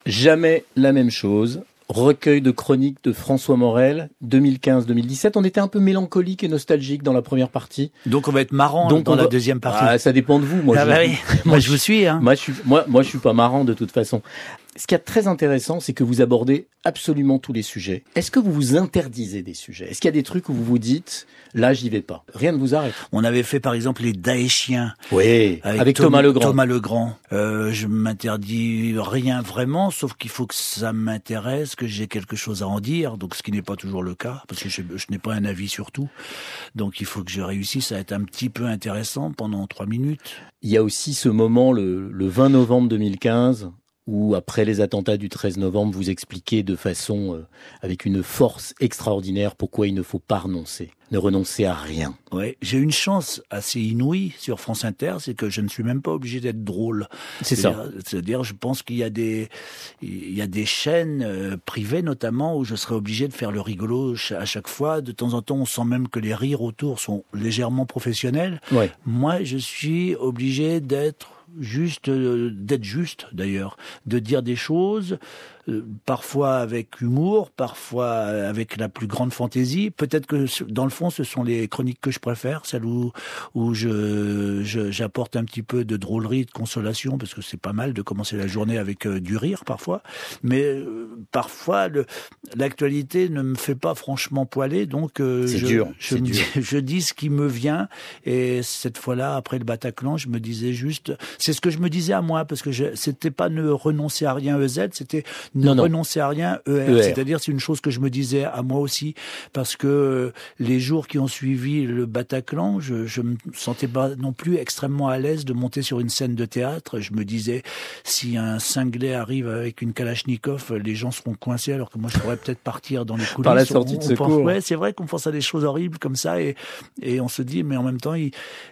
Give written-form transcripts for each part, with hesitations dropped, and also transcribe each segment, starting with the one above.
Jamais la même chose. Recueil de chroniques de François Morel, 2015-2017. On était un peu mélancolique et nostalgique dans la première partie. Donc on va être marrant dans la deuxième partie. Ah, ça dépend de vous. Moi, moi je vous suis. Hein. Moi, je suis pas marrant de toute façon. Ce qui est très intéressant, c'est que vous abordez absolument tous les sujets. Est-ce que vous vous interdisez des sujets? Est-ce qu'il y a des trucs où vous vous dites, là, j'y vais pas? Rien ne vous arrête. On avait fait, par exemple, les Daeshiens. Oui, avec Thomas Legrand. Je m'interdis rien vraiment, sauf qu'il faut que ça m'intéresse, que j'ai quelque chose à en dire. Donc, ce qui n'est pas toujours le cas, parce que je n'ai pas un avis sur tout. Donc, il faut que je réussisse à être un petit peu intéressant pendant 3 minutes. Il y a aussi ce moment, le 20 novembre 2015, où après les attentats du 13 novembre, vous expliquez de façon, avec une force extraordinaire, pourquoi il ne faut pas renoncer. Ne renoncer à rien. Ouais, j'ai une chance assez inouïe sur France Inter, c'est que je ne suis même pas obligé d'être drôle. C'est-à-dire, je pense qu'il y a des chaînes privées notamment où je serais obligé de faire le rigolo à chaque fois. De temps en temps, on sent même que les rires autour sont légèrement professionnels. Ouais. Moi, je suis obligé d'être juste d'ailleurs, de dire des choses, parfois avec humour, parfois avec la plus grande fantaisie. Peut-être que dans le fond, ce sont les chroniques que je préfère, celles où j'apporte un petit peu de drôlerie, de consolation, parce que c'est pas mal de commencer la journée avec du rire parfois. Mais parfois, l'actualité ne me fait pas franchement poiler, donc je dis ce qui me vient. Et cette fois-là, après le Bataclan, je me disais juste, c'est ce que je me disais à moi, parce que c'était pas ne renoncer à rien EZ, c'était ne renoncer à rien ER. C'est-à-dire, c'est une chose que je me disais à moi aussi, parce que les jours qui ont suivi le Bataclan, je me sentais pas non plus extrêmement à l'aise de monter sur une scène de théâtre. Je me disais, si un cinglé arrive avec une Kalachnikov, les gens seront coincés, alors que moi je pourrais peut-être partir dans les coulisses. Par la sortie de secours. Ouais, c'est vrai qu'on pense à des choses horribles comme ça, et on se dit, mais en même temps,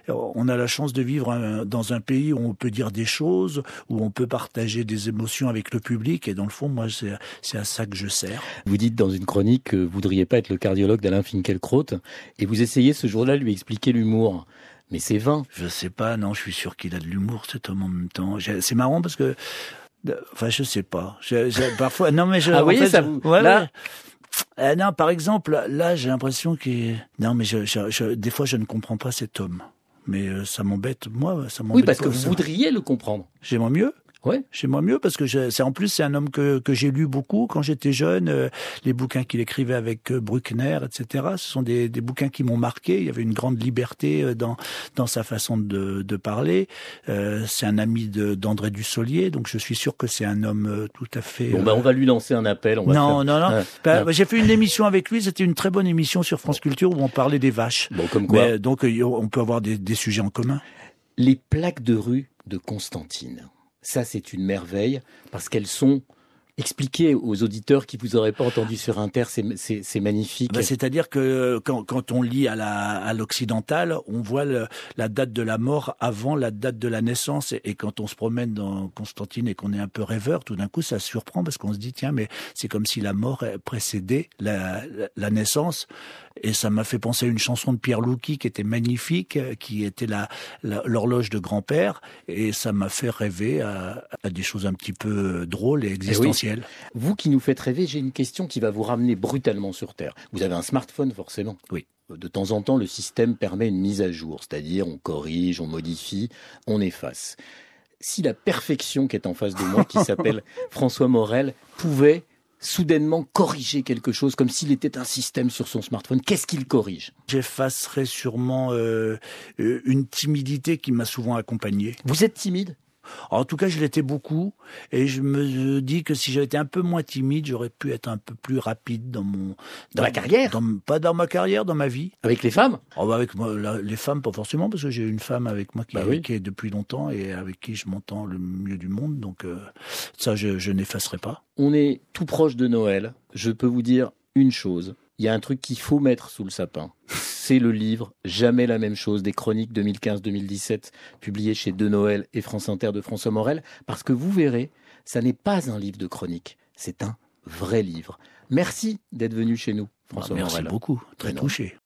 on a la chance de vivre dans un pays où on peut dire des choses, où on peut partager des émotions avec le public, et dans le fond, moi, c'est à ça que je sers. Vous dites dans une chronique que vous voudriez pas être le cardiologue d'Alain Finkielkraut, et vous essayez ce jour-là de lui expliquer l'humour. Mais c'est vain. Je sais pas, non, je suis sûr qu'il a de l'humour, cet homme, en même temps. C'est marrant parce que, enfin, je sais pas. Parfois, non, mais vous voyez, ça vous... Ouais, là... non, par exemple, là, j'ai l'impression non, mais des fois, je ne comprends pas cet homme. Mais ça m'embête, moi, ça m'embête. Oui, parce que vous voudriez le comprendre. J'aimerais mieux. Ouais. Chez moi mieux, parce que c'est un homme que j'ai lu beaucoup quand j'étais jeune. Les bouquins qu'il écrivait avec Bruckner, etc. Ce sont des bouquins qui m'ont marqué. Il y avait une grande liberté dans sa façon de parler. C'est un ami d'André Dussolier, donc je suis sûr que c'est un homme tout à fait... Bon, on va lui lancer un appel. Non. J'ai fait une émission avec lui, c'était une très bonne émission sur France Culture où on parlait des vaches. Bon, comme quoi. Mais, donc on peut avoir des sujets en commun. Les plaques de rue de Constantine. Ça, c'est une merveille, parce qu'elles sont expliquées aux auditeurs qui vous auraient pas entendu sur Inter, c'est magnifique. C'est-à-dire que quand on lit à l'occidental, on voit la date de la mort avant la date de la naissance. Et quand on se promène dans Constantine et qu'on est un peu rêveur, tout d'un coup, ça surprend, parce qu'on se dit, tiens, mais c'est comme si la mort précédait la naissance. Et ça m'a fait penser à une chanson de Pierre Louki qui était magnifique, qui était l'horloge de grand-père, et ça m'a fait rêver à des choses un petit peu drôles et existentielles. Oui. Vous qui nous faites rêver, j'ai une question qui va vous ramener brutalement sur Terre. Vous avez un smartphone, forcément. Oui. De temps en temps, le système permet une mise à jour, c'est-à-dire on corrige, on modifie, on efface. Si la perfection qui est en face de moi, qui s'appelle François Morel, pouvait soudainement corriger quelque chose, comme s'il était un système sur son smartphone, qu'est-ce qu'il corrige? J'effacerais sûrement une timidité qui m'a souvent accompagné. Vous êtes timide? En tout cas, je l'étais beaucoup, et je me dis que si j'avais été un peu moins timide, j'aurais pu être un peu plus rapide dans la carrière. Pas dans ma carrière, dans ma vie. Avec les femmes? Avec moi, les femmes, pas forcément, parce que j'ai une femme avec moi qui est depuis longtemps et avec qui je m'entends le mieux du monde, donc ça, je n'effacerai pas. On est tout proche de Noël. Je peux vous dire une chose. Il y a un truc qu'il faut mettre sous le sapin. C'est le livre Jamais la même chose, des chroniques 2015-2017, publié chez De Noël et France Inter de François Morel, parce que vous verrez, ça n'est pas un livre de chroniques, c'est un vrai livre. Merci d'être venu chez nous, François Morel. Merci beaucoup, très touché.